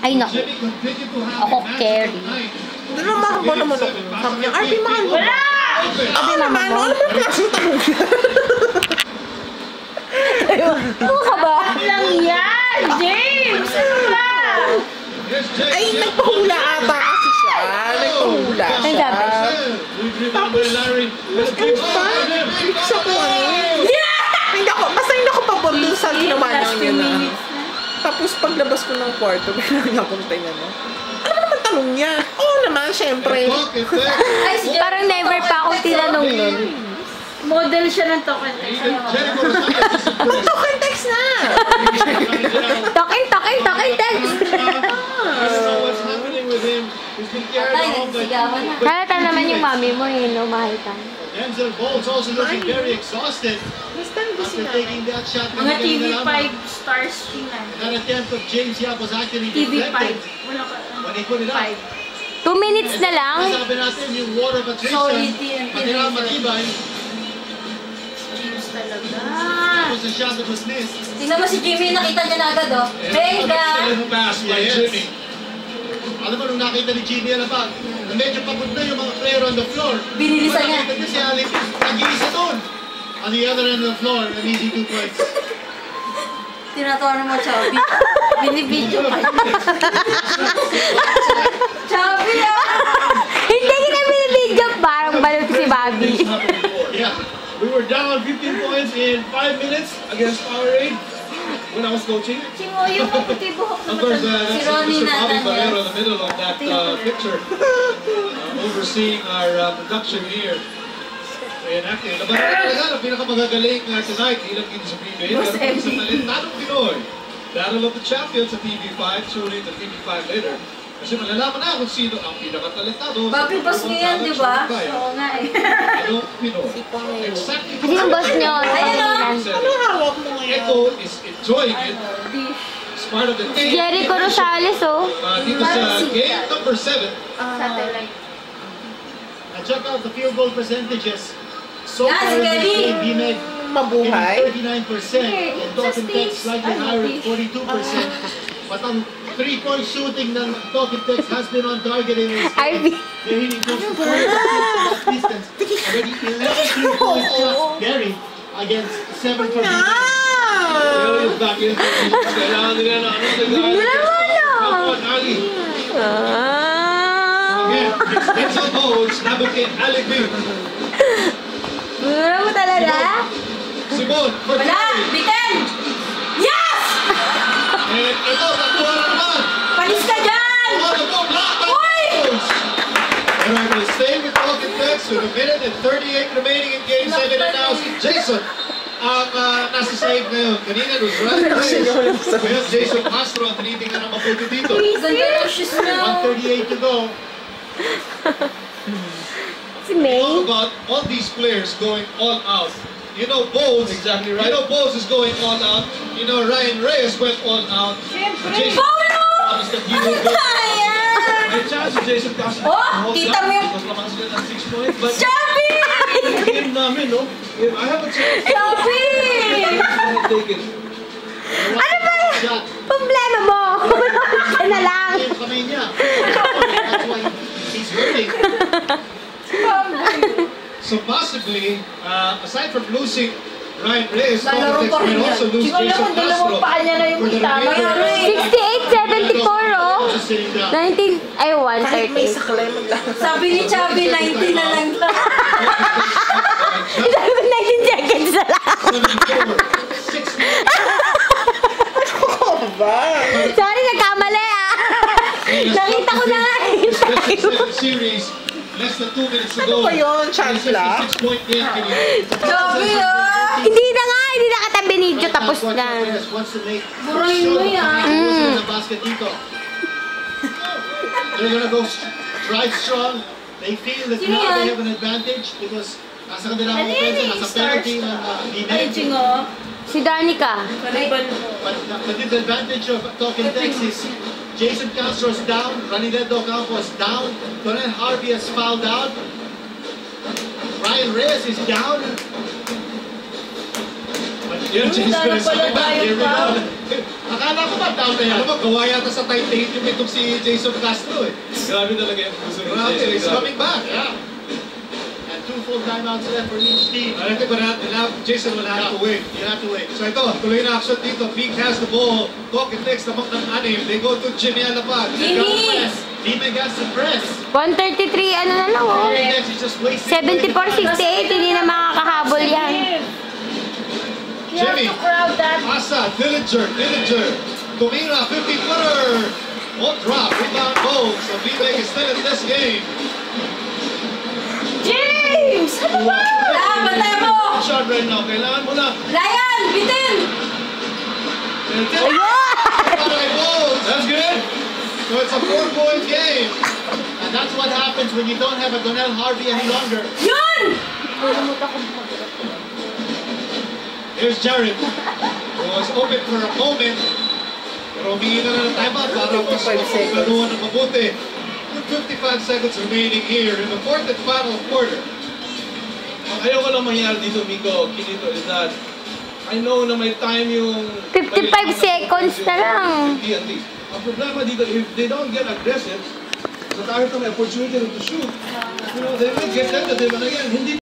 Ay, naku. Ako carry. Hindi naman ba naman ako? Sabi niya, RP, mahal mo. Wala! Sabi naman, ano naman klase yung tanong niya? Ano ka ba? Lang yan, James! Ano ba? Ay, nagpahula ata kasi siya. Nagpahula Ay, siya. sabi. Tapos, ano ba? Click siya ko Hindi ako, basta hindi ako pabor dun sa ginawa niya na. Tapos paglabas ko ng kwarto, meron akong tingnan mo. Ano ba naman tanong niya? Oo naman, syempre. Parang never pa ako tinanong nun. Model siya ng token text. Mag-token text na! Token text! Halata naman yung mami mo no? Mahal ka. Denzel Bolt's also looking very exhausted after taking that shot. Mga TV5 stars sila. That attempt of James Yap was actually TV5. deflected Wala ka. when he put it up. 2 minutes na lang. Sabi natin yung water patrician, Solid yan. matira matibay. James talaga. That was a shot that was missed. Tingnan mo si Jimmy, nakita niya na agad, oh. Venga! Pass by Jimmy. Alam mo, nung nakita ni Jimmy yan ba, na medyo pagod na yung mga player on the floor. Binilisan niya. Nakita niya si Alex, nag-iisa doon. On the other end of the floor, an easy 2 points. Tinatawa naman Chubby. Binibidyo pa niya. Chubby, ah! Hindi kita binibidyo. Parang balot si Bobby. Yeah, we were down 15 points in 5 minutes against Powerade when I was coaching. Singo yung puti buhok Of course, that's Si Ronnie Mr. Bobby Nathan, Valero in the middle of that picture, overseeing our production here. And actually, labanan talaga ang pinakamagagaling tonight, ilang dito sa PBA. Pero sa talentadong Pinoy, Battle of the Champions sa TV5, tune in to TV5 later. Kasi malalaman na kung sino ang pinakatalentado. Bobby, boss niyo yan, di ba? Oo nga eh. Ano, Pinoy. Exactly. Kasi yung boss nyo, Ano hawak mo ngayon? Echo is enjoying it. It's part of the game. Jericho Rosales, oh. Dito sa game number 7. Satellite. And check out the field goal percentages. So Yan, far si in this Kelly. game, he made Mabuhay. 39%. And Token Tech slightly higher at 42%. But ang 3-point shooting ng Token Tech has been on target in this Ivy. game. They're hitting close to 40% distance. Already 11 3-point shots Gary against 7 for Vina. Back in. Kailangan nila na ano. Again, it's Denzel Bolts, nabukit Alec Bill. Gura mo talaga? Simon, for Wala! Gary. Bitin! Yes! And ito, nakuha na naman. Palis ka dyan! Alright, we'll stay with Token Tex with a minute and 38 remaining in Game 7. And now si Jason ang nasa save ngayon. Kanina it was Ryan Reyes. Ngayon Jason Castro ang tinitingnan ng mabuti dito. Ganda ng shoes na. 1:38 to go. Si May. Talk about all these players going all out. You know Bowles, exactly right. You know Bowles is going all out. You know Ryan Reyes went all out. Jason promised that he will go. May chance si Jason Castro. Oh, kita mo yung... Naman sila ng 6 points. But Chubby! game namin, no? If I have a chance, Chubby! I'm gonna take it. Ano ba yung problema mo? Ka na lang. Yung kamay niya. That's why he's hurting. So possibly, aside from losing Ryan Reyes, Lalaro pa rin will also lose Siguro Jason naman dalawang Castro. paa niya na yung For the itama. remainder 68-74, oh. just sitting down. 19, ay, Kahit may 138. saklay, maglalaro. Sabi ni Chubby, 90 na lang daw. Sabi ko 19 seconds na lang. 74, 6 Ano ba? Sorry, nagkamali, ah. Nakita ko na nga. series, less than 2 minutes to Ano go. ba yun? Chancla? 6-point game. Chubby, ah! Hindi na nga, hindi nakatabi ni Jo, tapos na. Burahin mo yan. They're gonna go drive strong. They feel that Sino now yan? they have an advantage because nasa kanila ang offense, nasa penalty ng Ay, Binet. Chingo. Si Danica. But the disadvantage of Token Tex is Jason Castro's down, Ranildo Campos down, Tonel Harvey has fouled out, Ryan Reyes is down. But Yan, James Wala na pala Here we tayong go. foul. Akala ko ba down na yan? Alam mo, gawa yata sa titanium itong si Jason Castro eh. Grabe talaga yung puso ni Grabe, Jason. he's coming back. Yeah. And 2 full timeouts left for each team. I think Jason will have to wait. You have to wait. So ito, tuloy na action dito. Pink has the ball. Talking next naman ng anim. They go to Jimmy Alapag. Jimmy! Team against the press. 133, ano na lang, oh. Next, he's just wasting 74-68, hindi na makakahabol yan. You have Jimmy. to crowd that. Asa, Dillinger. Tumira, 50-footer. Won't drop. Rebound Bones. So Vivek is still in this game. James! Ano ba? Patay mo! Shot right now. Kailangan mo na. Ryan! Bitin! By Bones. That's good. So it's a 4-point game. And that's what happens when you don't have a Donnell Harvey any longer. Yun! Here's Jared. Who was open for a moment. Pero umiina na ng timeout para mas 55 seconds. magplanuhan ng mabuti. With 55 seconds remaining here in the fourth and final quarter. Ang ayaw ko lang mangyari dito, Miko, Kinito, is that I know na may time yung... 55 seconds na lang. Ang problema dito, if they don't get aggressive, so tayo may opportunity to shoot, you know, they will get tentative and again, hindi